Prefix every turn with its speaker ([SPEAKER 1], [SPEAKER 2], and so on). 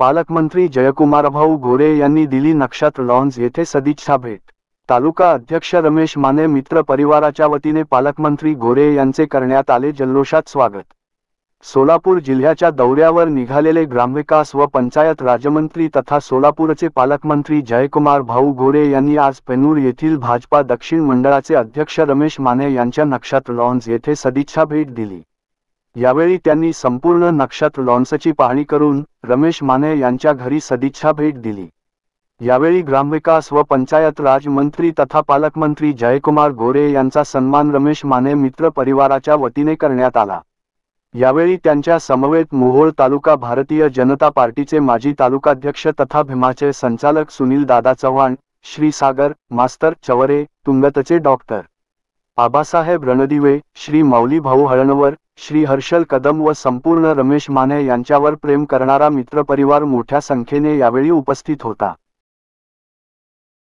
[SPEAKER 1] पालकमंत्री जयकुमारभाऊ गोरे यांनी दिली नक्षत्र लॉन्स येथे सदिच्छा भेट। तालुका अध्यक्ष रमेश माने मित्र परिवाराच्या वतीने पालकमंत्री गोरे यांचे करण्यात आले जल्लोषात स्वागत। सोलापूर जिल्ह्याच्या दौऱ्यावर निघालेले ग्रामविकास व पंचायत राज्यमंत्री तथा सोलापूरचे पालकमंत्री जयकुमार भाऊ गोरे यांनी आज पेनूर येथील भाजपा दक्षिण मंडळाचे अध्यक्ष रमेश माने यांच्या नक्षत्र लॉन्स येथे सदिच्छा भेट दिली। यावेळी त्यांनी संपूर्ण नक्षत्र लॉन्सची पाहणी करून रमेश माने यांच्या घरी सदिच्छा भेट दिली। यावेळी ग्रामविकास व पंचायत राज मंत्री तथा पालकमंत्री जयकुमार गोरे यांचा सन्मान रमेश माने मित्र परिवाराच्या वतीने करण्यात आला। यावेळी त्यांच्या समवेत मोहोळ तालुका भारतीय जनता पार्टीचे माजी तालुकाध्यक्ष तथा भीमाचे संचालक सुनील दादा चव्हाण, श्री सागर मास्तर चवरे, तुंगतचे डॉक्टर आबासाहेब रणदिवे, श्री माऊली भाऊ हळणवर, श्री हर्षल कदम व संपूर्ण रमेश माने यांच्यावर प्रेम करणारा मित्रपरिवार मोठ्या संख्येने यावेळी उपस्थित होता।